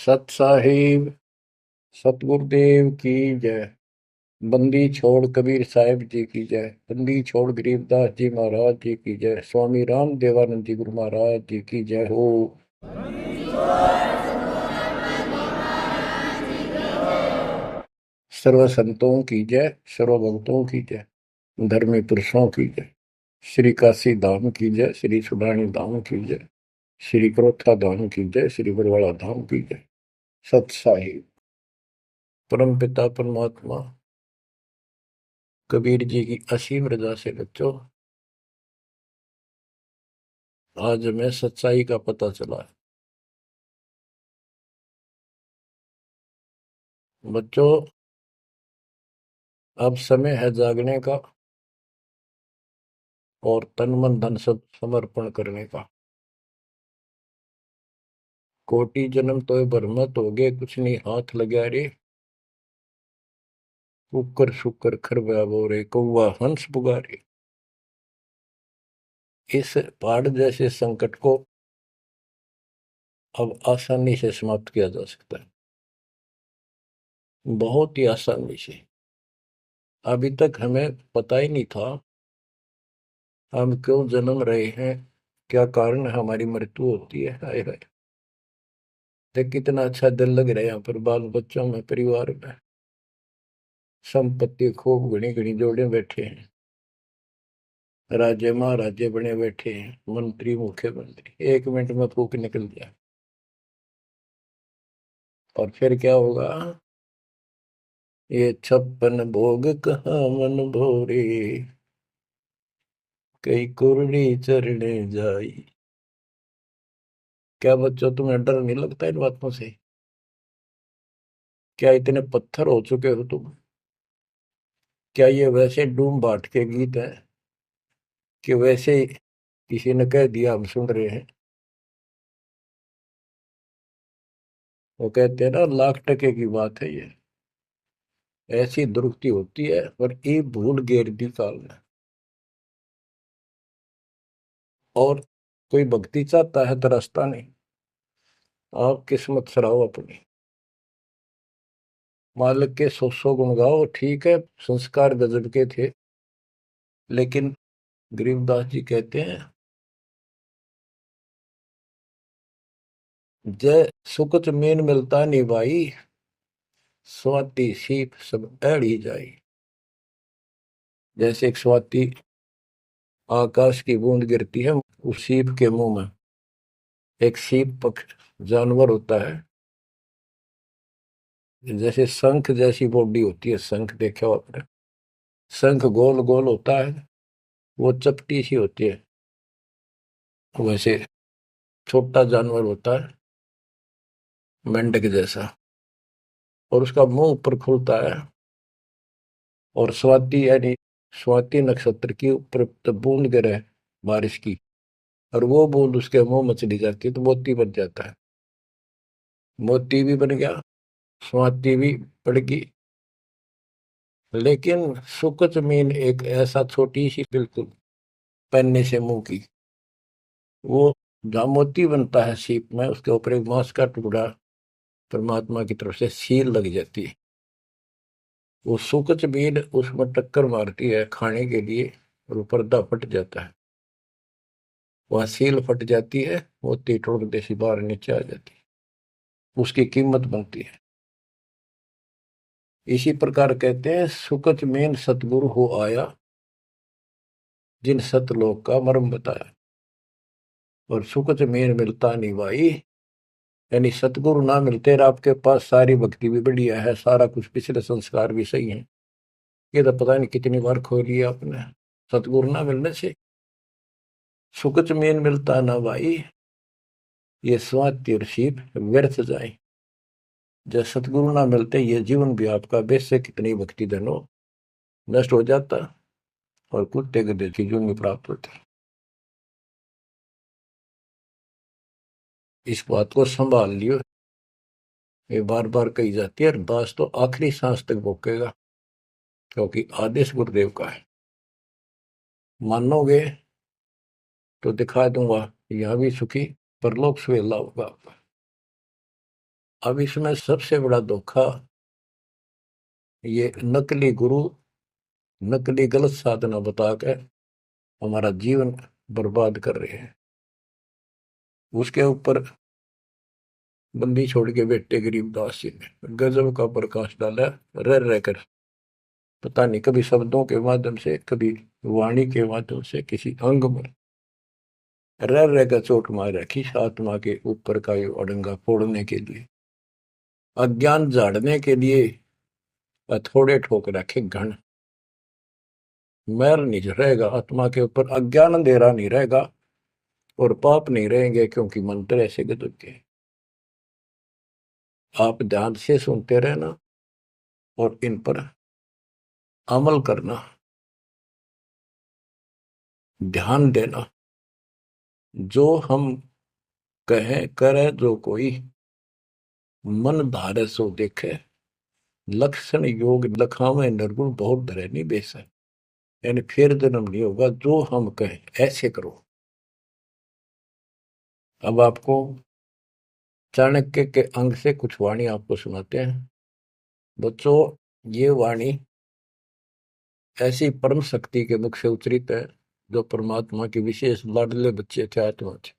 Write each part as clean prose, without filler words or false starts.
सत साहिब सतगुरुदेव की जय। बंदी छोड़ कबीर साहिब जी की जय। बंदी छोड़ गरीबदास जी महाराज जी की जय। स्वामी राम देवानंद जी गुरु महाराज जी की जय हो। सर्व संतों की जय, सर्व भक्तों की जय, धर्मी पुरुषों की जय। श्री काशी धाम की जय, श्री सुडानी धाम की जय, श्री क्रोथा धाम की जय, श्री बरवाड़ा धाम की जय। सत साहिब परम पिता परमात्मा कबीर जी की असीम रजा से बच्चों आज हमें सच्चाई का पता चला है। बच्चों अब समय है जागने का और तन मन धन सब समर्पण करने का। कोटि जन्म तो भरमत हो गए, कुछ नहीं हाथ लगा रे। कुकर शुकर खरबा बोरे, कौवा हंस पुगारे। इस पहाड़ जैसे संकट को अब आसानी से समाप्त किया जा सकता है, बहुत ही आसानी से। अभी तक हमें पता ही नहीं था हम क्यों जन्म रहे हैं, क्या कारण है हमारी मृत्यु होती है। हाय हाय, देख कितना अच्छा दिल लग रहा है यहाँ पर, बाल बच्चों में, परिवार में। संपत्ति खूब घनी घनी जोड़े बैठे हैं, राजे महाराजे बने बैठे हैं, मंत्री मुख्यमंत्री। एक मिनट में फूक निकल जाए और फिर क्या होगा। ये 56 भोग कहाँ मन भोरे, कई कुर्री चरणे जाई। क्या बच्चों तुम्हें डर नहीं लगता इन बातों से? क्या इतने पत्थर हो चुके हो तुम? क्या ये वैसे डूम बाट के गीत हैं कि वैसे ही किसी ने कह दिया हम सुन रहे हैं? वो कहते हैं ना, लाख टके की बात है ये। ऐसी दुरुक्ति होती है पर ये भूल गेर दी काल ने। और कोई भक्ति चाहता है तो रास्ता नहीं। आप किस्मत सराहो अपनी, मालिक के 100 गुण गाओ। ठीक है, संस्कार गजब के थे, लेकिन गरीबदास जी कहते हैं, जय सुकुच मेन मिलता नहीं भाई, स्वाति सीप सब एड़ी जाई। जैसे एक स्वाति आकाश की बूंद गिरती है उस सीप के मुंह में। एक सीप पक्ष जानवर होता है, जैसे शंख जैसी बॉडी होती है। शंख देखा हो आपने? शंख गोल गोल होता है, वो चपटी सी होती है। वैसे छोटा जानवर होता है, मेंढक जैसा, और उसका मुंह ऊपर खुलता है। और स्वाति यानी स्वाति नक्षत्र की ऊपर जब बूंद गिरे बारिश की, और वो बूंद उसके मुंह में चली जाती है तो मोती बन जाता है। मोती भी बन गया, स्वाति भी पड़ गई। लेकिन सुकच मीन एक ऐसा छोटी सी, बिल्कुल पन्ने से मुंह की, वो जहाँ मोती बनता है सीप में, उसके ऊपर एक मांस का टुकड़ा परमात्मा की तरफ से सील लग जाती है। वो सुकच मीन उसमें टक्कर मारती है खाने के लिए, और वो पर्दा फट जाता है। वह सील फट जाती है, मोती टुकड़े से बाहर नीचे आ जाती है, उसकी कीमत बनती है। इसी प्रकार कहते हैं, सुकच मेन सतगुरु हो आया, जिन सतलोक का मर्म बताया। और सुकच मेन मिलता नहीं भाई, यानी सतगुरु ना मिलते और आपके पास सारी भक्ति भी बढ़िया है, सारा कुछ पिछले संस्कार भी सही है, ये तो पता नहीं कितनी बार खो लिया आपने। सतगुरु ना मिलने से सुकच मेन मिलता ना भाई, ये स्वाति और सीप व्यर्थ जाए। जब सतगुरु ना मिलते, ये जीवन भी आपका वैसे कितनी भक्ति धन हो नष्ट हो जाता, और कुत्ते गधे की जूनी प्राप्त होती। इस बात को संभाल लियो, ये बार बार कही जाती है, और दास तो आखिरी सांस तक भोगेगा, क्योंकि आदेश गुरुदेव का है। मानोगे तो दिखा दूंगा, यहाँ भी सुखी परलोक सुहेला होगा आपका। अब इसमें सबसे बड़ा धोखा ये नकली गुरु, नकली गलत साधना बता के हमारा जीवन बर्बाद कर रहे हैं। उसके ऊपर बंदी छोड़ के बेटे गरीबदास जी ने गजब का प्रकाश डाला, रह रहकर। पता नहीं कभी शब्दों के माध्यम से, कभी वाणी के माध्यम से, किसी अंग में रह रहकर चोट मार रखी आत्मा के ऊपर का ये अड़ंगा फोड़ने के लिए, अज्ञान झाड़ने के लिए। थोड़े ठोक रखे घन, मैल नहीं रहेगा आत्मा के ऊपर, अज्ञान अंधेरा नहीं रहेगा और पाप नहीं रहेंगे, क्योंकि मंत्र ऐसे गजब के। आप ध्यान से सुनते रहना और इन पर अमल करना, ध्यान देना। जो हम कहें करे जो कोई, मन धारे सो देखे, लक्षण योग लखावे निर्गुण बहुत धरे नहीं बेस है। यानी फिर जन्म नहीं होगा, जो हम कहें ऐसे करो। अब आपको चाणक्य के अंग से कुछ वाणी आपको सुनाते हैं। बच्चों, ये वाणी ऐसी परम शक्ति के मुख से उच्चरित है, जो परमात्मा के विशेष लाडले बच्चे थे आत्मा थे,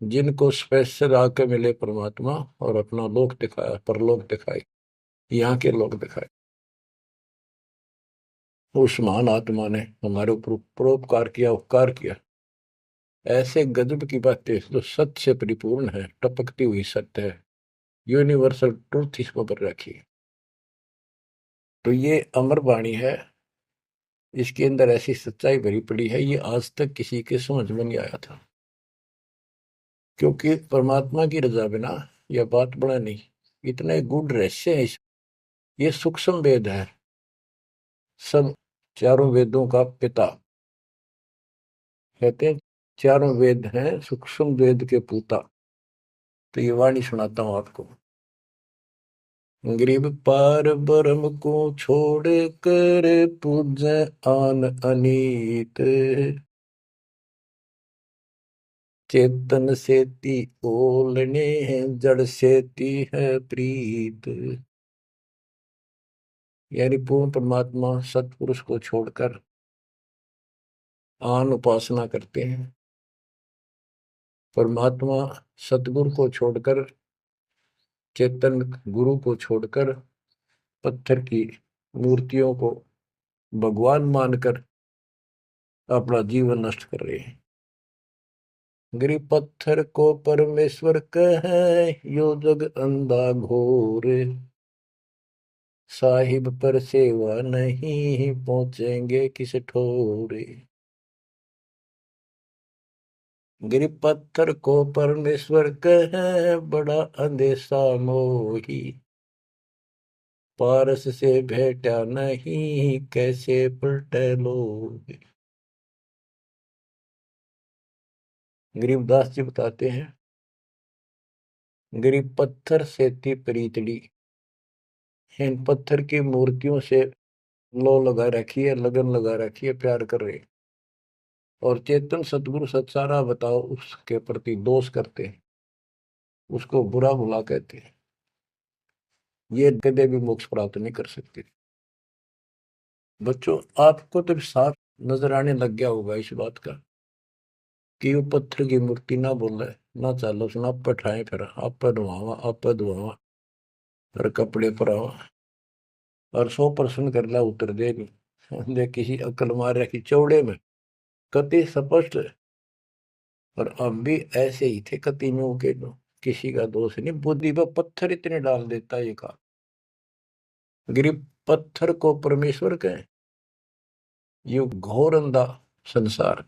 जिनको स्पेशल आके मिले परमात्मा और अपना लोक दिखाया, परलोक दिखाई, यहाँ के लोक दिखाए। उस महान आत्मा ने हमारे ऊपर परोपकार किया, उपकार किया। ऐसे गजब की बातें जो सत्य से परिपूर्ण है, टपकती हुई सत्य है, यूनिवर्सल ट्रूथ इसको पर रखी। तो ये अमर वाणी है, इसके अंदर ऐसी सच्चाई भरी पड़ी है, ये आज तक किसी के समझ में नहीं आया था। क्योंकि परमात्मा की रजा बिना यह बात बड़ा नहीं। इतने गूढ़ रहस्य है ये सूक्ष्म वेद है, सब चारों वेदों का पिता कहते हैं। चारों वेद हैं सूक्ष्म वेद के पूता। तो ये वाणी सुनाता हूं आपको। गरीब पार ब्रह्म को छोड़ कर पूजे आन अनीत, चेतन सेती ओलने जड़ सेती है प्रीत। यानी पूर्ण परमात्मा सतपुरुष को छोड़कर आन उपासना करते हैं। परमात्मा सतगुरु को छोड़कर, चेतन गुरु को छोड़कर पत्थर की मूर्तियों को भगवान मानकर अपना जीवन नष्ट कर रहे हैं। गरीब पत्थर को परमेश्वर कहे, यो जग अंधा घोर, साहिब पर सेवा नहीं पहुंचेंगे किस ठोरे। गरीब पत्थर को परमेश्वर कहे, बड़ा अंदेशा मोही, पारस से भेटा नहीं कैसे पलटे लोग। गरीबदास जी बताते हैं, गरीब पत्थर से थी प्रीतड़ी, इन पत्थर की मूर्तियों से लो लगा रखी है, लगन लगा रखी है, प्यार कर रहे। और चेतन सतगुरु सत्सारा बताओ उसके प्रति दोष करते हैं, उसको बुरा भुला कहते हैं। ये कदे भी मोक्ष प्राप्त नहीं कर सकते। बच्चों, आपको तो साफ नजर आने लग गया होगा इस बात का कि वो पत्थर की मूर्ति ना बोले, ना चालो सुना, आप पठाए फिर आप धुआवा, आप धुआवा, फिर कपड़े पर आवा और 100% कर ला उतर दे नहीं। दे किसी अकल मार रखी चौड़े में, कति स्पष्ट। और अब भी ऐसे ही थे कतियों के, किसी का दोष नहीं, बुद्धि पर पत्थर इतने डाल देता ये का। गरीब पत्थर को परमेश्वर कहें, ये घोर अंधा संसार।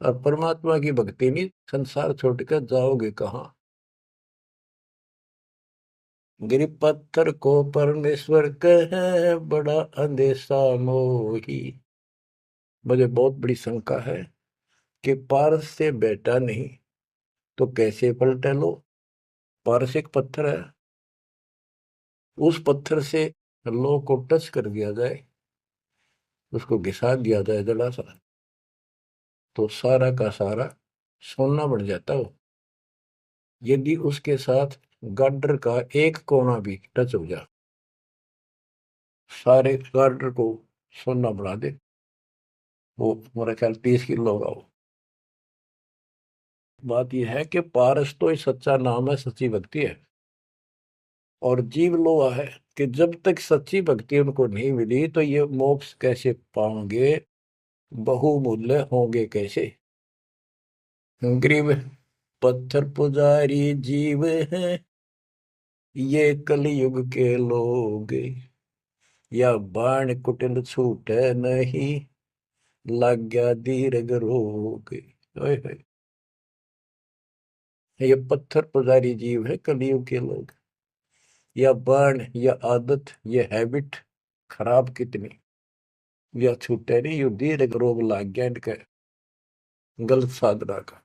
और परमात्मा की भक्ति नहीं, संसार छोड़कर जाओगे कहाँ। गरीब पत्थर को परमेश्वर कहे, बड़ा अंदेशा मोही। मुझे बहुत बड़ी शंका है कि पारस से बेटा नहीं तो कैसे पलटे लो। पारस एक पत्थर है, उस पत्थर से लो को टच कर दिया जाए, उसको घिसा दिया जाए जरा सा, तो सारा का सारा सोना बन जाता हो। यदि उसके साथ गार्डर का एक कोना भी टच हो जाए, सारे गार्डर को सोना बना दे, वो मेरा ख्याल 30 किलो होगा वो। बात यह है कि पारस तो ही सच्चा नाम है, सच्ची भक्ति है। और जीव लोहा है कि जब तक सच्ची भक्ति उनको नहीं मिली तो ये मोक्ष कैसे पाएंगे, बहुमूल्य होंगे कैसे। गरीब पत्थर पुजारी जीव हैं ये कलयुग के लोग, या बाण कुटिल छूटे नहीं, लग गया दीर्घ रोग। ओए होए, ये पत्थर पुजारी जीव है कलयुग के लोग, या बाण या आदत, ये हैबिट खराब कितनी, या छूटे नहीं, यू दीर्घ रोग लग गया इनके गलत साधना का।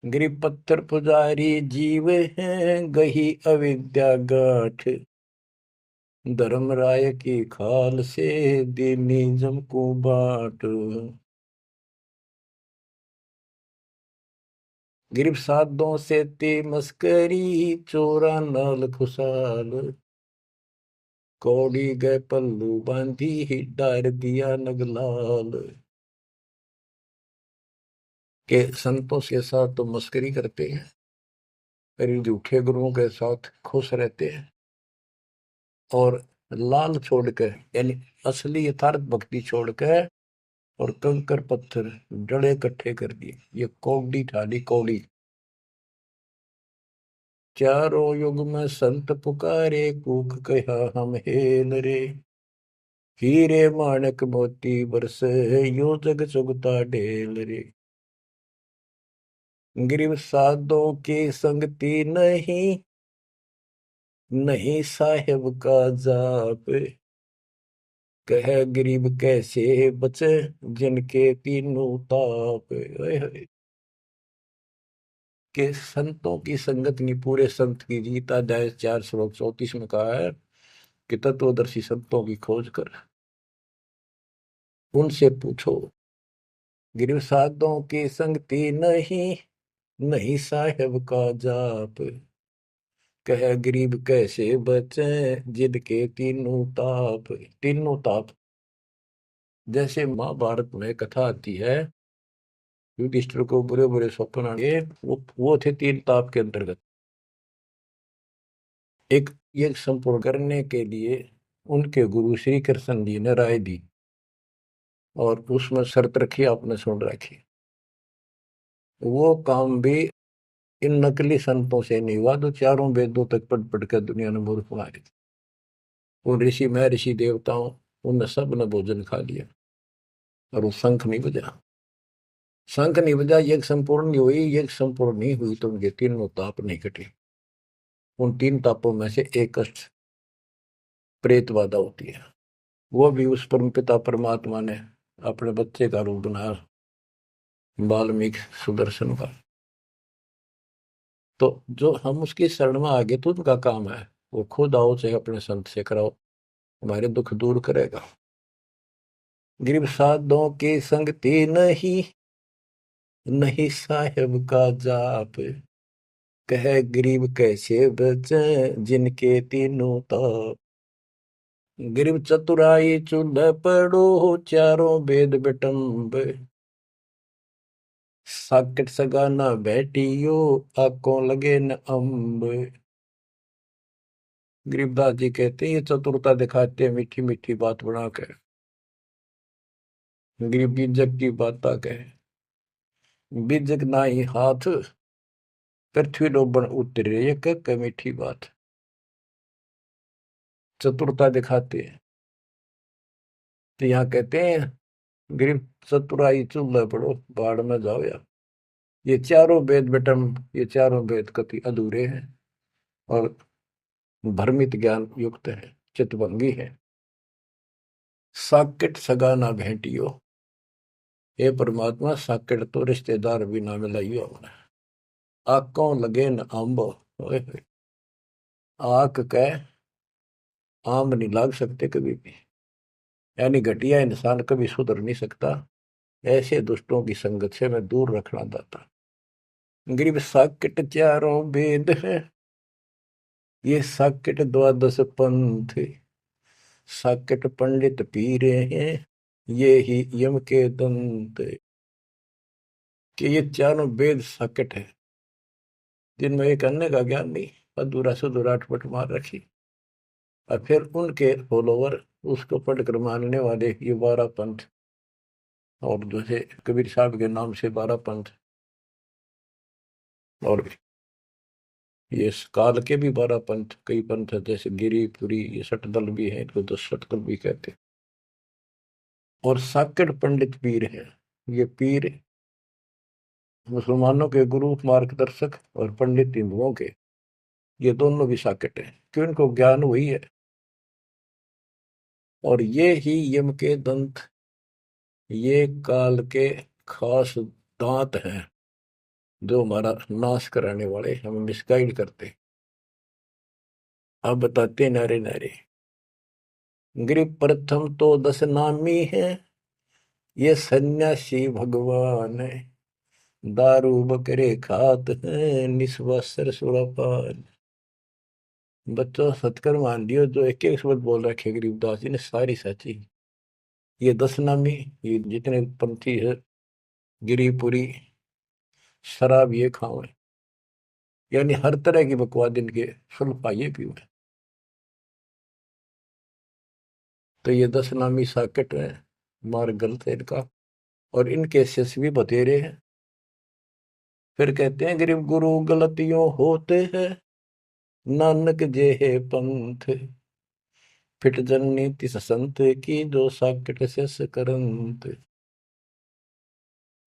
गरीब पत्थर पुजारी जीव हैं गही अविद्या गाठ, धर्मराय की खाल से दीनिज्म को बाट। गिरब साधों से ते मस्करी, चोरा नाल खुशाल, कौड़ी गए पल्लू बांधी ही डार दिया नगलाल। के संतों के साथ तो मस्करी करते हैं, पर झूठे गुरुओं के साथ खुश रहते हैं, और लाल छोड़कर यानी असली यथार्थ भक्ति छोड़कर और कंकर पत्थर डले इकट्ठे कर दिए, ये कौड़ी ठाली कौड़ी। चारों युग में संत पुकारे, कूक कहा हम हेल रे, हीरे माणक मोती बरसे, यो जग चुगता ढेल रे। गिरव साधों की संगति नहीं, नहीं साहेब का जाप, कह गरीब कैसे बचे, जिनके तीनों ताप। ओए होए, के संतों की संगत नहीं, पूरे संत की जीत। अध्याय 4 श्लोक 34 में कहा है कि तत्वदर्शी संतों की खोज कर उनसे पूछो। गिरव साधों की संगति नहीं, नहीं साहेब का जाप, कह गरीब कैसे बचे, जिनके तीनों ताप। तीनों ताप, जैसे महाभारत में कथा आती है, युधिष्ठिर को बुरे बुरे स्वप्न आए, वो थे 3 ताप के अंतर्गत। एक ये संपूर्ण करने के लिए उनके गुरु श्री कृष्ण जी ने राय दी, और उसमें शर्त रखी, आपने सुन रखी। वो काम भी इन नकली संतों से नहीं हुआ, तो चारों वेदों तक पढ़ पढ़ कर दुनिया ने मूर्ख मारे थे। उन ऋषि में ऋषि देवताओं, उन सब ने भोजन खा लिया, और वो शंख नहीं बजा। शंख नहीं बजा, यज्ञ संपूर्ण नहीं हुई, यज्ञ संपूर्ण नहीं हुई तो उनके तीनों ताप नहीं कटे। उन 3 तापों में से एक कष्ट प्रेत बाधा होती है, वो भी उस परम पिता परमात्मा ने अपने बच्चे का रूप बनाया, वाल्मीकि सुदर्शन का। तो जो हम उसकी शरण में आगे तो उनका काम है, वो खुद आओ चाहे अपने संत से कराओ, हमारे दुख दूर करेगा। गरीब साधों की संगति नहीं, नहीं साहेब का जाप, कह गरीब कैसे बचे, जिनके तीनों ताप। गरीब चतुराई चूल्हे पड़ो, चारों वेद बिटम्ब, साकट सगाना बैठियो, आंखों लगे न अम्ब। गरीबदास जी कहते हैं ये चतुरता दिखाते हैं मीठी मीठी बात बनाकर, गरीब बीजक की बात कहे, बीजक ना ही हाथ, पृथ्वी डोबन उतरे, ये कह मीठी बात। चतुरता दिखाते हैं, तो यहाँ कहते हैं गरीब चतुराई चूल्हे पड़ो, बाढ़ में जाओ यार। ये चारों वेद बेटम, ये चारों वेद कति अधूरे हैं और भ्रमित ज्ञान युक्त है, चितभंगी है। साकेट सगा ना भेंटियो, हे परमात्मा साकेट तो रिश्तेदार भी ना मिलाइयो हमने। आंखों लगे न आंब, ओए होए, आंख कह आम नहीं लाग सकते कभी भी, यानी घटिया इंसान कभी सुधर नहीं सकता। ऐसे दुष्टों की संगत से मैं दूर रखना चाहता। गरीब साकेट चारों वेद है, ये साकेट द्वादश पंथ, साकेट पंडित पीरे हैं, ये ही यम के दंत। कि ये चारों वेद साकेट है, जिनमें एक अन्य का ज्ञान नहीं, अधूरा सुधूरा अटपट मार रखी, और फिर उनके फॉलोवर उसको पढ़कर मानने वाले ये 12 पंथ, और जैसे कबीर साहब के नाम से 12 पंथ, और ये काल के भी 12 पंथ, कई पंथ है, जैसे गिरिपुरी, ये सटदल भी है, इनको 10 सटदल भी कहते हैं। और साकेट पंडित पीर है, ये पीर मुसलमानों के गुरु मार्गदर्शक, और पंडित हिंदुओं के, ये दोनों भी साकेट है, क्यों इनको ज्ञान वही है। और ये ही यम के दंत, ये काल के खास दांत हैं, जो हमारा नाश कराने वाले, हमें मिसगाइड करते। अब बताते नारे नारे। गिरि प्रथम तो 10 नामी है, ये सन्यासी भगवान है, दारू बकरे खात है, निस्वासर सुरापान। बच्चों सत्कर मान लियो, जो एक एक शब्द बोल रखे गरीबदास जी ने सारी सच्ची। ये 10 नामी, ये जितने पंथी है, गिरिपुरी, शराब ये खाओ, यानी हर तरह की बकवाद इनके सुन पाइए भी हुए। तो ये 10 नामी साकेट है, मार्ग गलत है इनका, और इनके शिष्य भी बतेरे हैं। फिर कहते हैं गरीब गुरु गलतियों होते हैं, नानक जे है पंथ, फिट जननी तिस संत की, जो साकेट शिष्य करंत।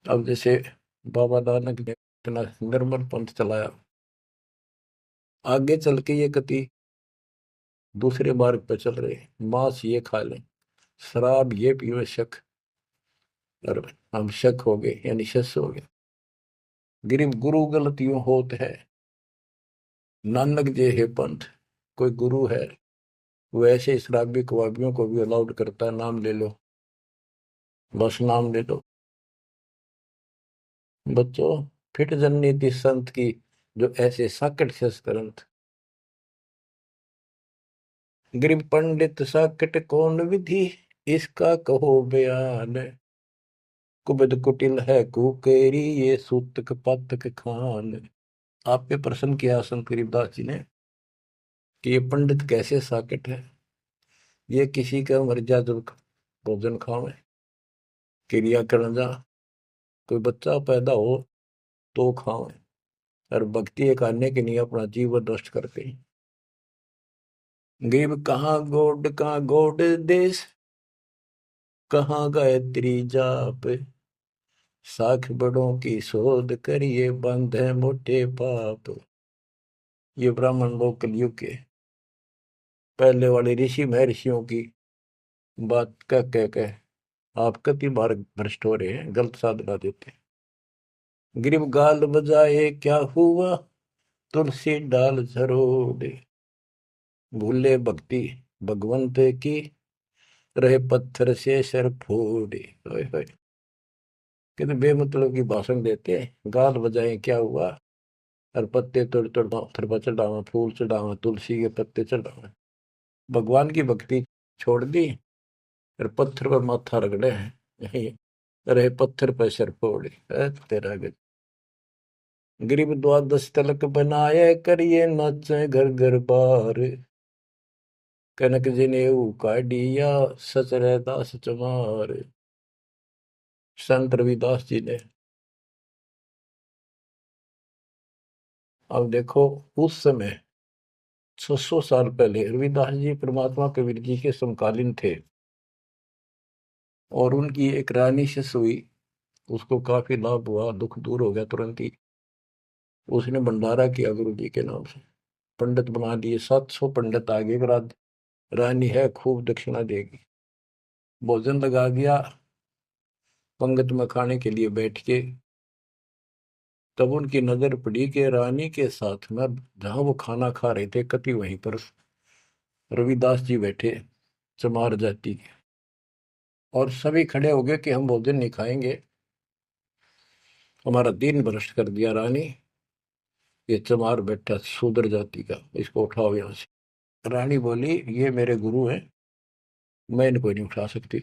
अब जैसे बाबा नानक ने इतना निर्मल पंथ चलाया, आगे चल के ये कति दूसरे मार्ग पर चल रहे, मांस ये खा लें, शराब ये पीवे शक, और हम शक हो गए, यानी शस हो गए। गरीब गुरु गलतियों होत है, नानक जे है पंथ। कोई गुरु है, वो ऐसे शराबी कबाबियों को भी अलाउड करता है, नाम ले लो, बस नाम ले लो। बच्चों फिट जननीति संत की, जो ऐसे साकट शस करंत। गरीब पंडित साकट कौन विधि, इसका कहो बयान, कुबद कुटिल है कुकेरी, ये सूतक पातक खान। आप पे प्रश्न किया संत गरीबदास जी ने कि ये पंडित कैसे साकेट है, ये किसी का मर्यादा भोजन खावे, क्रिया करना जा, कोई बच्चा पैदा हो तो खावे, और भक्ति करने के लिए अपना जीवन नष्ट करते हैं। गरीब कहाँ गोड देश, कहाँ गायत्री जाप, साख बड़ों की शोध करिए, बंधे मोटे पाप। ये ब्राह्मण लोग कलयुग के पहले वाले ऋषि महर्षियों की बात कह आप कति बार भ्रष्ट हो रहे हैं, गलत साधना देते हैं। गिरिब गाल बजाए क्या हुआ, तुलसी डाल झरोड़े, भूले भक्ति भगवंत की, रहे पत्थर से सर फोड़े। ओए होए, कितने बेमतलब की भाषण देते हैं। गाल बजाए क्या हुआ, और पत्ते तोड़ तोड़ पत्थर पर चढ़ावा, फूल चढ़ावा, तुलसी के पत्ते चढ़ावा, भगवान की भक्ति छोड़ दी, और पत्थर पर माथा रगड़े हैं, रहे पत्थर पर सर फोड़े। तेरा गज। गरीब द्वादश तलक बनाए, करिए नाचे घर घर बार, कनक जनेऊ काढ़िया, सच रहदास चमार। संत रविदास जी ने, अब देखो उस समय 600 साल पहले रविदास जी परमात्मा कबीर जी के समकालीन थे, और उनकी एक रानी शिष्य हुई, उसको काफी लाभ हुआ, दुख दूर हो गया तुरंत ही। उसने भंडारा किया गुरु जी के नाम से, पंडित बना दिए, 700 पंडित आगे, रानी है खूब दक्षिणा देगी। भोजन लगा दिया, पंगत में खाने के लिए बैठ के, तब उनकी नजर पड़ी कि रानी के साथ में जहां वो खाना खा रहे थे, कति वहीं पर रविदास जी बैठे, चमार जाति के। और सभी खड़े हो गए कि हम भोजन नहीं खाएंगे, हमारा दिन भ्रष्ट कर दिया रानी। ये चमार बैठा शूद्र जाति का, इसको उठाओ यहाँ से। रानी बोली ये मेरे गुरु हैं, मैं इनको नहीं उठा सकती।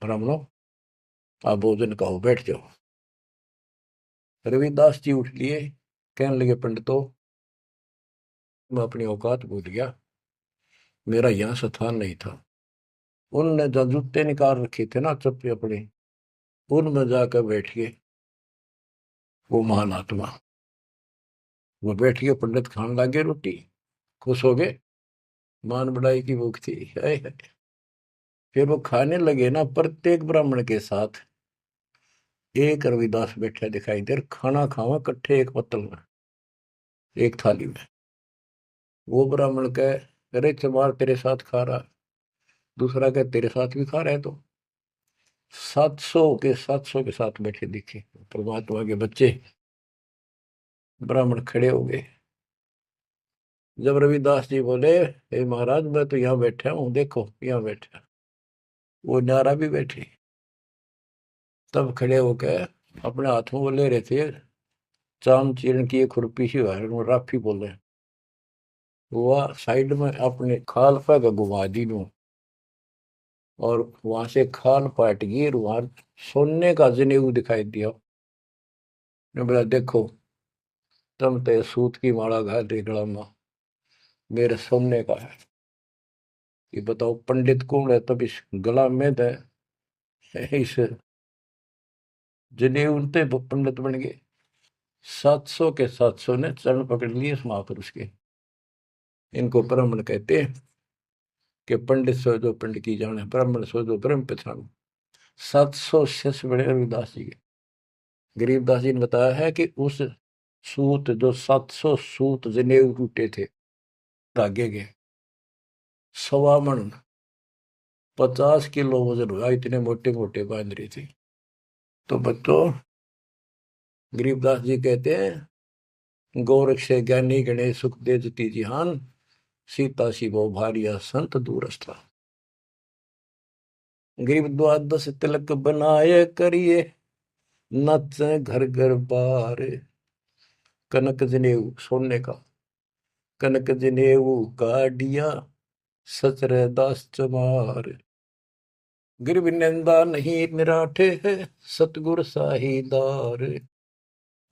ब्राह्मणों आप भोजन कहो, बैठ जाओ। रविदास जी उठ लिए, कहने लगे पंडितों मैं अपनी औकात भूल गया, मेरा यहाँ स्थान नहीं था। उनने जो जूते निकाल रखे थे ना चप्पे अपने, उनमें जाकर बैठ गए वो महान आत्मा। वो बैठ गए, पंडित खाने लगे रोटी, खुश हो गए, मान बढ़ाई की भूख थी। हाय हाय। फिर वो खाने लगे ना, प्रत्येक ब्राह्मण के साथ एक रविदास बैठा दिखाई दे, खाना खावा इकट्ठे एक पत्तल में, एक थाली में। वो ब्राह्मण कहे अरे चमार तेरे साथ खा रहा, दूसरा कहे तेरे साथ भी खा रहा है। तो 700 के साथ बैठे दिखे परमात्मा के बच्चे। ब्राह्मण खड़े हो गए। जब रविदास जी बोले हे महाराज मैं तो यहाँ बैठा हूँ, देखो यहाँ बैठा, वो नारा भी बैठे। तब खड़े होकर अपने हाथ में वो ले रहे थे चाम चीरण की एक खुरपी सी राफी बोले, वो साइड में अपने खाल पर घुमा दी नू, और वहां से खाल पाट गई, वहां सोने का जनेऊ दिखाई दिया। ने बोला देखो तुम तो सूत की माला घाल रही गला में, मेरे सोने का है। ये बताओ पंडित कौन है, तब इस गला में दे इस जनेऊ ते पंडित बन गए। 700 ने चरण पकड़ लिए इस महापुरुष के। इनको ब्राह्मण कहते हैं कि पंडित सो जो पंडित की जाने, ब्राह्मण सो जो ब्रह्म पहचान। 700 शिष्य बड़े रविदास जी के। गरीबदास जी ने बताया है कि उस सूत जो 700 सूत जनेऊ टूटे थे धागे के, 1.25 मन 50 किलो वजन हुआ, इतने मोटे मोटे बांध रही थी। तो बच्चों गरीबदास जी कहते हैं गोरख से ज्ञानी गणेश सुख दे जती जिहान, सीता शिवो भारिया संत दूरस्था। गरीब द्वादश तिलक बनाए करिए, नच घर घर बार। कनक जनेऊ सोने का, कनक जनेऊ काडिया सचर दास चमार। गिरव निंदा नहीं निराठे है, सतगुर साहीदार।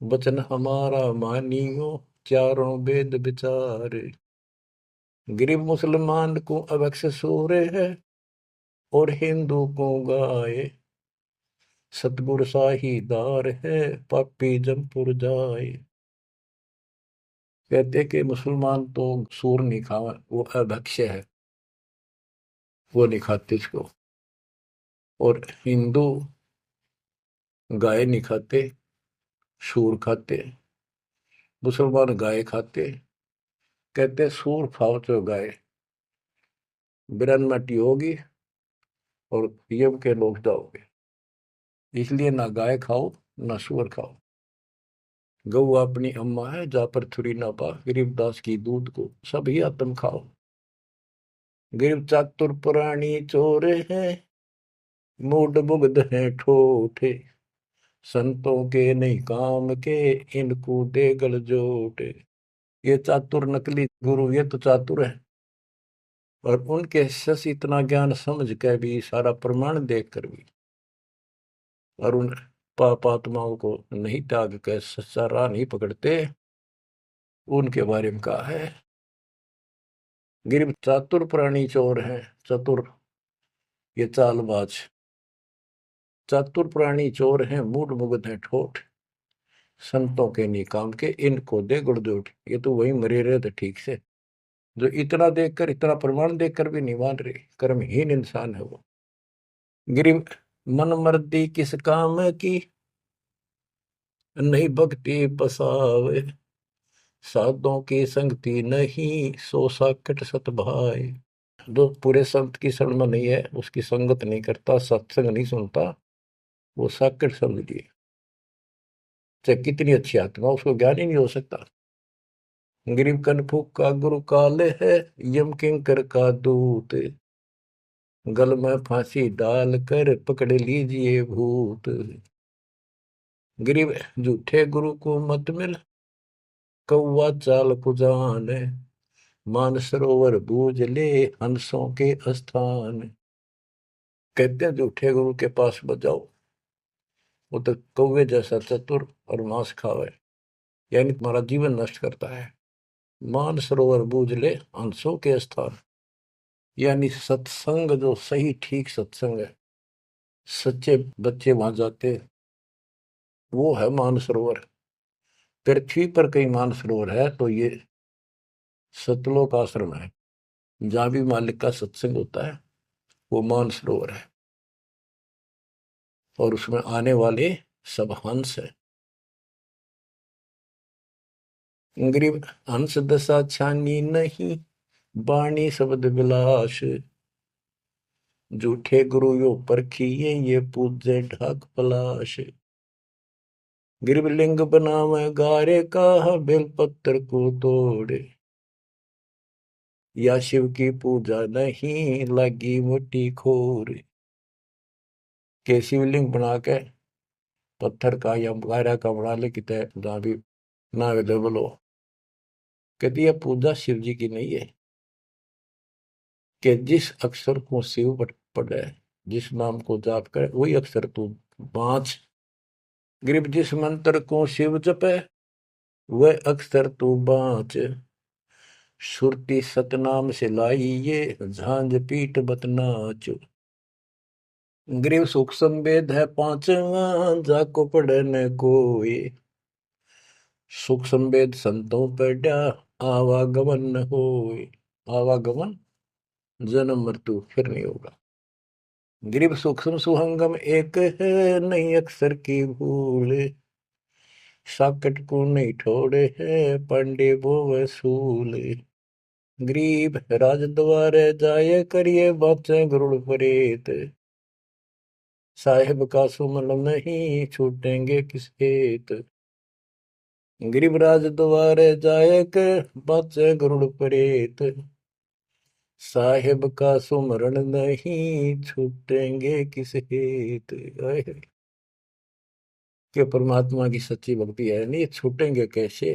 वचन हमारा मानियो, चारों वेद विचार। गरीब मुसलमान को अवक्ष सूरे है, और हिंदू को गाए। सतगुर साहीदार है, पापी जमपुर जाए। कहते कि मुसलमान तो सूर नहीं खावा, वो अभक्ष्य है, वो नहीं खाते इसको। और हिंदू गाय नहीं खाते, सूर खाते। मुसलमान गाय खाते। कहते सूर खाओ तो गाय बिरन मटी होगी और यम के लोग जाओगे, इसलिए ना गाय खाओ ना सूअर खाओ। गऊ अपनी अम्मा है, जा पर थुरी ना पा, गरीबदास की दूध को सभी आत्म खाओ। गरीब चातुर पुरानी चोर है, मूड मुग्ध है ठोठे। संतों के नहीं काम के, इनको दे गल जोटे। ये चातुर नकली गुरु ये तो चातुर है, और उनके शिष्य इतना ज्ञान समझ के भी, सारा प्रमाण देख कर भी, और उन पाप आत्माओं को नहीं त्याग कर सच्चा राह नहीं पकड़ते। उनके बारे में कहा है गिर चातुर प्राणी चोर है। चतुर ये चालबाज, चातुर प्राणी चोर हैं, मूड मुग्ध है ठोठ। संतों के नहीं काम के, इनको दे गुड़जोट। ये तो वही मरे रहे थे ठीक से, जो इतना देखकर, इतना प्रमाण देखकर भी नहीं मान रहे, कर्महीन इंसान है वो। गिरी मन मर्दी किस काम की, नहीं भक्ति बसावे। साधों की संगति नहीं, सो साकट सत भाई। जो पूरे संत की शरण में नहीं है, उसकी संगत नहीं करता, सत्संग नहीं सुनता, वो साकट समझिए। चाहे कितनी अच्छी आत्मा, उसको ज्ञान ही नहीं हो सकता। गरीब कनफूक का गुरु काले है, यम किंकर का दूत। गल में फांसी डाल कर पकड़ लीजिए भूत। गरीब झूठे गुरु को मत मिल, कौवा चाल कुजान, मानसरोवर बूझ ले हंसों के स्थान। कहते हैं झूठे गुरु के पास बजाओ, वो तो कौवे जैसा चतुर और मांस खावे, यानी तुम्हारा जीवन नष्ट करता है। मानसरोवर बूझ ले हंसों के स्थान, यानी सत्संग जो सही ठीक सत्संग है, सच्चे बच्चे वहां जाते, वो है मानसरोवर। पृथ्वी पर कई मानसरोवर है, तो ये सतलोक आश्रम है, जहां भी मालिक का सत्संग होता है वो मानसरोवर है, और उसमें आने वाले सब हंस है। गरीब हंस दशा छानी नहीं, बाणी शब्द विलास। झूठे गुरु यो परखिए, ये पूजे ढाक पलाश। गिरब लिंग बनावे गारे का, बेलपत्र को तोड़े। या शिव की पूजा नहीं, लगी मोटी खोर। के शिवलिंग बना के पत्थर का या गारा का बना ले, कितने जहां भी ना अवेलेबल हो, कहती है पूजा शिव जी की नहीं है। कि जिस अक्षर को शिव पढ़े, जिस नाम को जाप करे, वही अक्षर तू बाँच। ग्रीब जिस मंत्र को शिव जपे, वह अक्षर तू बाँच। सुरती सतनाम से लाई ये, झांझ पीठ बतनाच। ग्रीव सुख संवेद है पांचवा, जाको पढ़े न कोई। सुख संवेद संतों पढ़ा, आवागमन न होए। आवागमन जन्म मृत्यु फिर नहीं होगा। गिरिव सूक्ष्म सुहंगम एक है, नहीं अक्षर की भूल। साकट को नहीं ठोड़े है, पांडे वो वसूल। गरीब राज द्वारे जाए, करिए बातें गरुड़ परेत। साहेब का सुमन नहीं, छूटेंगे किस हेत। गरीब राज द्वारे जाए, कर बातें गरुड़ परेत। साहेब का सुमरण नहीं, छूटेंगे किस हेत। कि परमात्मा की सच्ची भक्ति है नहीं, छूटेंगे कैसे।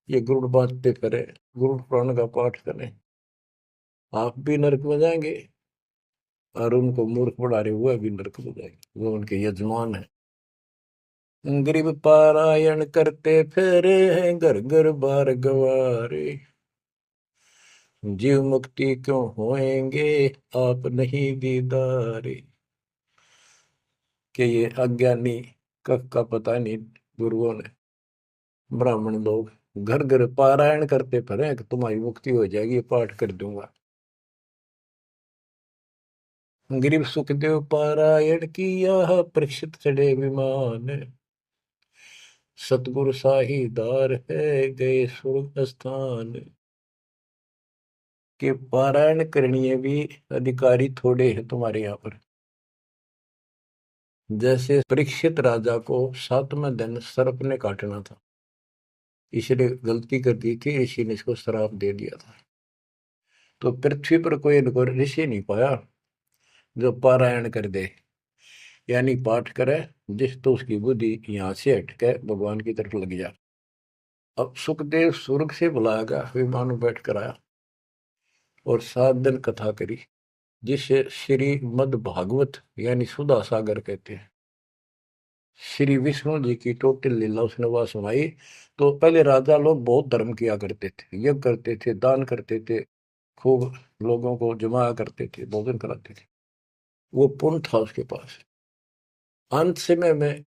ये गुरुड़ बांटते करें, गुरुड़ पुराण का पाठ करें, आप भी नरक में जाएंगे, और उनको मूर्ख बना रहे हुए भी नरक में जाएंगे, वो उनके यजमान है। गरीब पारायण करते फेरे हैं, घर घर बार गवारे। जीव मुक्ति क्यों होएंगे, आप नहीं दीदारे। कि ये अज्ञानी कख का पता नहीं गुरुओं ने, ब्राह्मण लोग घर घर पारायण करते फिरे कि तुम्हारी मुक्ति हो जाएगी, पाठ कर दूंगा। गरीब सुखदेव पारायण किया, परीक्षित चढ़े विमान। सतगुरु साहीदार है, गए स्वर्ग स्थान। के पारायण करनी भी अधिकारी थोड़े हैं तुम्हारे यहाँ पर। जैसे परीक्षित राजा को 7वें दिन सर्प ने काटना था, इसलिए गलती कर दी थी, ऋषि ने इसको श्राप दे दिया था। तो पृथ्वी पर कोई इनको ऋषि नहीं पाया जो पारायण कर दे, यानी पाठ करे, जिस तो उसकी बुद्धि यहाँ से हटके भगवान की तरफ लग जा। अब सुखदेव स्वर्ग से बुलाया गया, विमान में बैठ कर आया और 7 दिन कथा करी, जिसे श्री मद भागवत यानी सुधा सागर कहते हैं। श्री विष्णु जी की टोटल लीला उसने वह सुनाई। तो पहले राजा लोग बहुत धर्म किया करते थे, यज्ञ करते थे, दान करते थे, खूब लोगों को जमाया करते थे, भोजन कराते थे, वो पुण्य था उसके पास। अंत समय में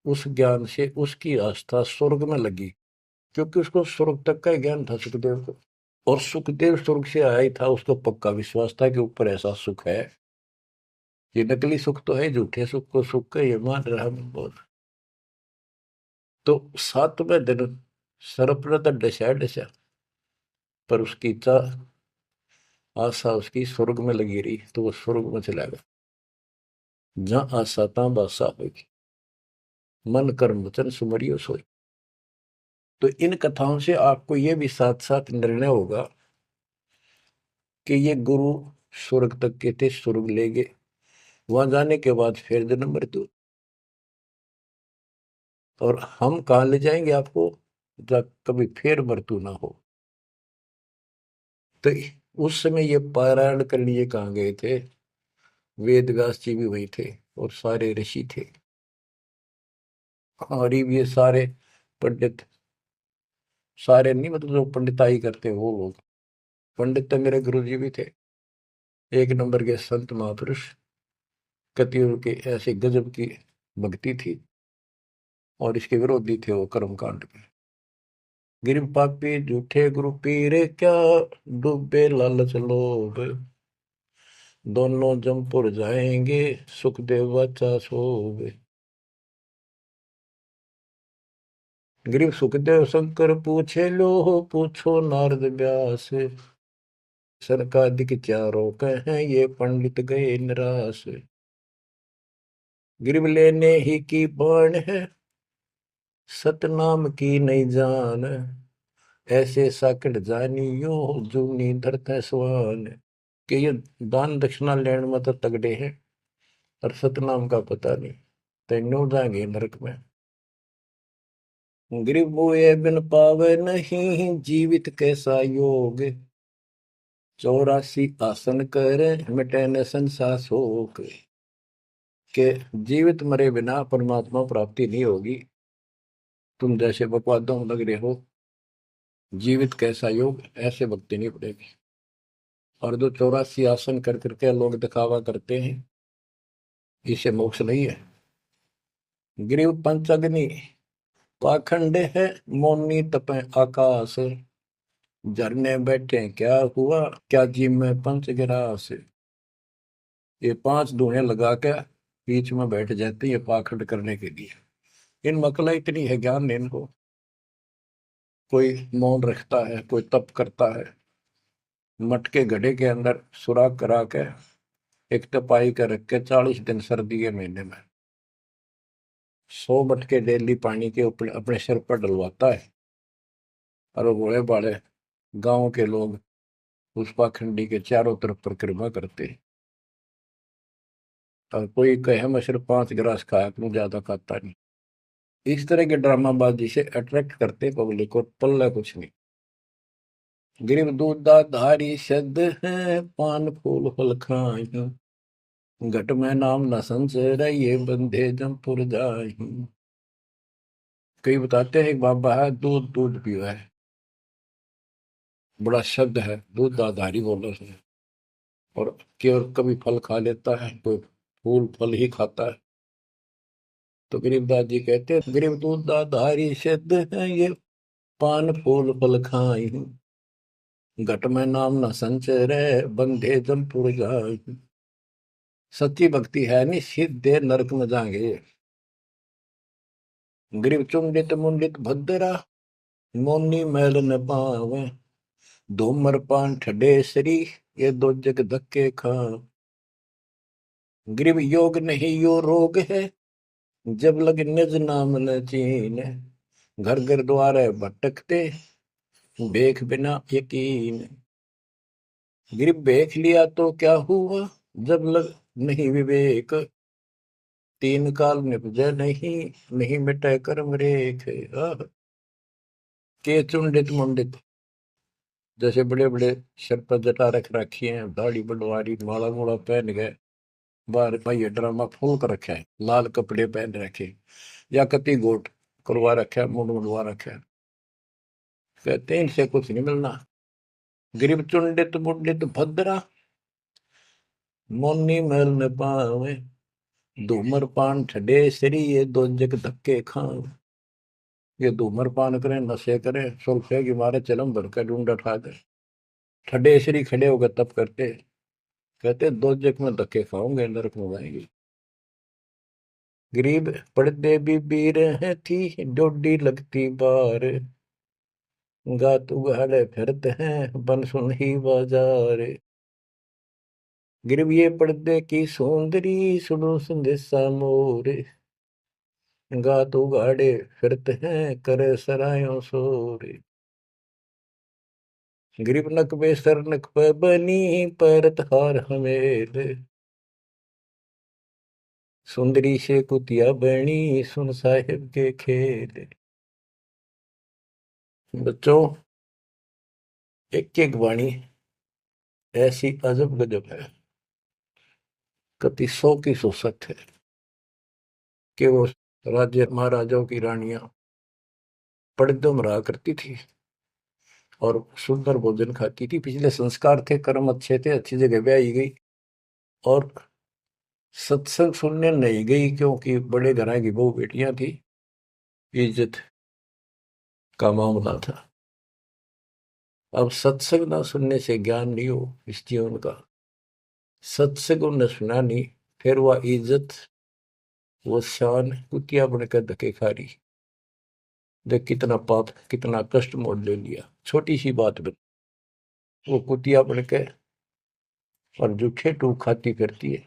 उस ज्ञान से उसकी आस्था स्वर्ग में लगी, क्योंकि उसको स्वर्ग तक का ज्ञान था सुखदेव को। और सुखदेव स्वर्ग से आया ही था, उसको पक्का विश्वास था कि ऊपर ऐसा सुख है। ये नकली सुख तो है, झूठे सुख को सुख का ये मान रहा बहुत। तो 7वें दिन सर्प ने तो डसा डसा, पर उसकी आशा उसकी स्वर्ग में लगी रही, तो वो स्वर्ग में चला गया। जहां आशा तहां बासा होगी, मन कर्म वचन सुमरियो सोई। तो इन कथाओं से आपको ये भी साथ साथ निर्णय होगा कि ये गुरु स्वर्ग तक के थे, स्वर्ग ले गए, वहां जाने के बाद फिर जन्म मृत्यु। और हम कहाँ ले जाएंगे आपको, जब कभी फिर मृत्यु ना हो। तो उस समय ये पारायण करने लिए कहाँ गए थे? वेद व्यास जी भी वही थे और सारे ऋषि थे, और ये सारे पंडित, सारे नहीं मतलब जो पंडिताई करते वो लोग। पंडित तो मेरे गुरु जी भी थे, एक नंबर के संत महापुरुष। कतियों के ऐसे गजब की भक्ति थी, और इसके विरोधी थे वो कर्म कांड के। गिर पापी झूठे गुरु पीरे क्या, डूबे लालच लोभ, दोनों जमपुर जाएंगे, सुखदेव वाचा सोवे। गिरीव सुखदेव शंकर पूछे लो, पूछो नारद व्यास, सरकादिक चारों कहें ये पंडित गए निराश। गिरीव लेने ही की बाण है, सतनाम की नहीं जान, ऐसे साकट जानियो, जूनी धरते स्वान। कि ये दान दक्षिणा लेने में तो तगड़े हैं, और सतनाम का पता नहीं, तेनों जाएंगे नरक में। गिरीव मुए बिन पावे नहीं, जीवित कैसा योग, 84 आसन करे, मिटे न संसार शोक। के जीवित मरे बिना परमात्मा प्राप्ति नहीं होगी। तुम जैसे बकवादों में लग रहे हो, जीवित कैसा योग, ऐसे भक्ति नहीं पड़ेगी। और जो 84 आसन कर करके लोग दिखावा करते हैं, इसे मोक्ष नहीं है। गिरीव पंचअग्नि पाखंड है, मौनी तपे आकाश, झरने बैठे क्या हुआ, क्या जी में पंच गिरास। ये 5 धुएं लगा के बीच में बैठ जाते हैं, ये पाखंड करने के लिए। इन मकला इतनी है ज्ञान नहीं इनको। कोई मौन रखता है, कोई तप करता है, मटके घड़े के अंदर सुराख करा के एक तपाई कर रख के 40 दिन सर्दी के महीने में 100 मटके डेली पानी के ऊपर अपने सिर पर डलवाता है, और वो बड़े बड़े गांव के लोग उस पाखंडी के चारों तरफ परिक्रमा करते हैं। और कोई कहे मैं सिर्फ 5 गिलास खाया करूं, ज्यादा खाता नहीं। इस तरह के ड्रामाबाजी से अट्रैक्ट करते पब्लिक को, पल्ला कुछ नहीं। गिरिव दूधा धारी शब्द है, पान फूल फल खाई, घट में नाम न संचय, ये बंधे जमपुर जाई। कई बताते हैं एक बाबा है, दूध दूध पिया है, बड़ा शब्द है, दूध दाधारी बोलो से। और केवल कभी फल खा लेता है, कोई फूल फल ही खाता है। तो गरीबदास जी कहते हैं, गरीब दूध दाधारी शब्द है, ये पान फूल फल खाई, घट में नाम न संचय रहे, बंधे जमपुर जाई। सच्ची भक्ति है नहीं, सीधे नरक में जाएंगे। गरीब चुंडित मुंडित भद्रा, मोनी मैल न पावे, धूमर पान ठडेसरी, ये दो जग धक्के खा। गरीब योग नहीं यो रोग है, जब लग निज नाम न चीन, घर घर द्वारे भटकते, बेख बिना यकीन। गरीब बेख लिया तो क्या हुआ, जब लग नहीं विवेक, तीन काल निपजे नहीं, नहीं मिटे कर्म रेख। के चुंडित मुंडित, जैसे बड़े बड़े सिर पर जटा रख रखी है, दाढ़ी बड़वारी, माला मोला पहन गए, बाहर भाई ड्रामा फूल कर रखा है, लाल कपड़े पहन रखे, या कति गोट करवा रखा है, मुंड मुंडवा रखा है। कहते हैं इनसे कुछ नहीं मिलना। गरीब चुंडित मुंडित भद्रा, मोनी मैल न पावे, धूमर पान ठडे सरी, ये दो जग धक्के खाओ। ये धूमर पान करें, नशे करें, सुल्फे की मारे चलम भर कर ढूंढ उठा दे, ठडे सरी खड़े होकर तप करते, कहते दो जग में धक्के खाओगे, नरक में जाएंगे। गरीब पड़दे भी बीर है थी, डोडी लगती बार, गात उगाड़े फिरते हैं, बन सुन ही बाजार। गरीब ये पर्दे की सौंदरी, सुनो संदेशा मोर, गात उगाड़े फिरते हैं, करे सरायों शोर। गरीब नक पे सर नक पे बनी, पैरत हार हमेल, सुंदरी से कुतिया बनी, सुन साहिब के खेल। बच्चों, एक एक वाणी ऐसी अजब गजब है, कति सौ की सौ सत्य है कि वो राज्य महाराजाओं की रानियां पड़दम रहा करती थी और सुंदर भोजन खाती थी। पिछले संस्कार थे, कर्म अच्छे थे, अच्छी जगह ब्याही गई और सत्संग सुनने नहीं गई क्योंकि बड़े घरां की बहू बेटियां थी, इज्जत का मामला था। अब सत्संग ना सुनने से ज्ञान नहीं हो इस जीवन का, सत्संग उन्हें सुना नहीं, फिर वह इज्जत, वो शान कुतिया बनकर धके खा रही। देख कितना पाप, कितना कष्ट मोल ले लिया छोटी सी बात में। वो कुतिया बन के और जूठे टूक खाती फिरती है,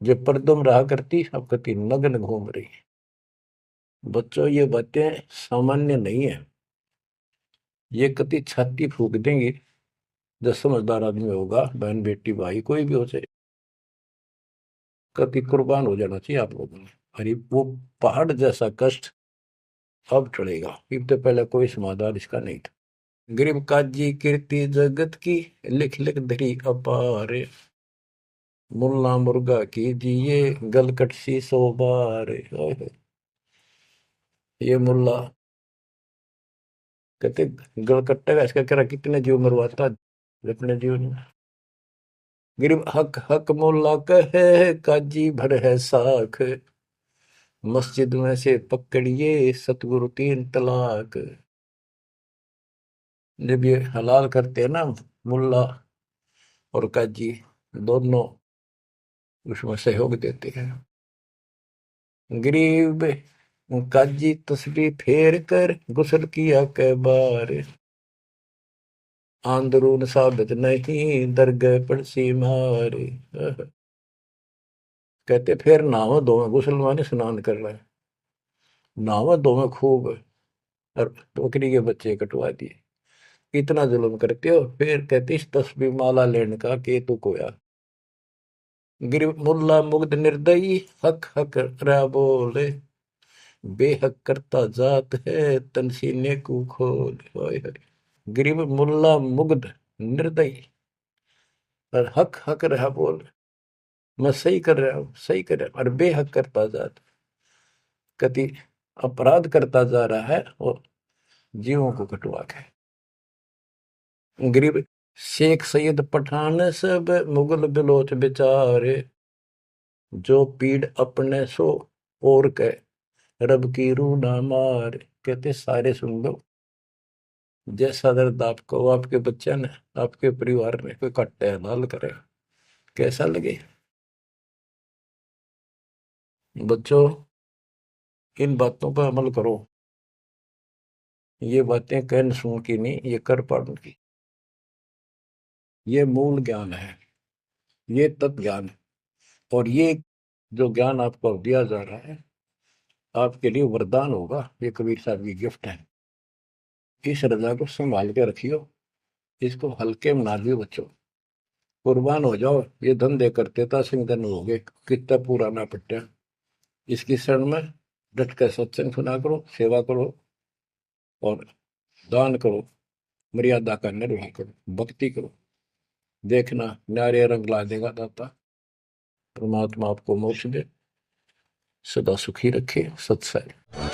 जो परदम रहा करती अब कति नग्न घूम रही है। बच्चों, ये बातें सामान्य नहीं है, ये कति छाती फूक देंगी। जो समझदार आदमी होगा, बहन बेटी भाई कोई भी हो जाए, कति कुर्बान हो जाना चाहिए आप लोगों ने। अरे वो पहाड़ जैसा कष्ट अब टलेगा, इससे पहले कोई समाधान इसका नहीं था। गरीब काजी कीर्ति जगत की, लिख लिख धरी अपार, मुल्ला मुर्गा कीजिए गलकट सी सो बार। ये मुल्ला कहते गलकट्टे का इसका कह कितने जीव मरवाता अपने जीवन में। गरीब हक हक मुल्ला कहे काजी भर है साख, मस्जिद में से पकड़िए सतगुरु तीन तलाक। जब ये हलाल करते हैं ना, मुल्ला और काजी दोनों उसमें सहयोग देते हैं। गरीब काजी तस्बीह फेर कर गुस्ल किया कै बार, आंदरून साबित नहीं दरगह पड़सी मार। कहते फिर नहावा धोवे, गुस्ल माने स्नान कर रहे हैं, नहावा धोवे खूब और बकरी के बच्चे कटवा दिए। इतना जुल्म करते हो, फिर कहते इस तस्बीह माला लेने का के तू कोया। गिर मुल्ला मुग्ध निर्दयी हक हक रहा बोले, बेहक करता जात है तन सीने को खोल। हाय हाय। गरीब मुल्ला मुग्ध निर्दयी और हक हक रहा बोल, मैं सही कर रहा हूँ, सही कर रहा हूँ, और बेहक करता जात, कति अपराध करता जा रहा है और जीवों को कटवा के। गरीब शेख सैयद पठान सब मुगल बिलोच बेचारे, जो पीड़ अपने सो और के रब की रूह ना मार। कहते सारे सुन लो, जैसा दर्द आपको आपके बच्चे ने, आपके परिवार में कोई कट्टे हलाल करे, कैसा लगे। बच्चों, इन बातों पर अमल करो। ये बातें कहन सुन की नहीं, ये कर पाड़न की। ये मूल ज्ञान है, ये तत्व ज्ञान है। और ये जो ज्ञान आपको दिया जा रहा है, आपके लिए वरदान होगा। ये कबीर साहब की गिफ्ट है। इस रजा को संभाल के रखियो, इसको हल्के में ना दियो बच्चों। कुर्बान हो जाओ, ये धंधे करते था सिंह धन हो गए, कितना पुराना पट्टा। इसकी शरण में डट कर सत्संग सुना करो, सेवा करो और दान करो, मर्यादा का निर्वाह करो, भक्ति करो। देखना न्यारे रंग ला देगा दाता। परमात्मा आपको मोक्ष दे, सदा सुखी रखे। सत्संग।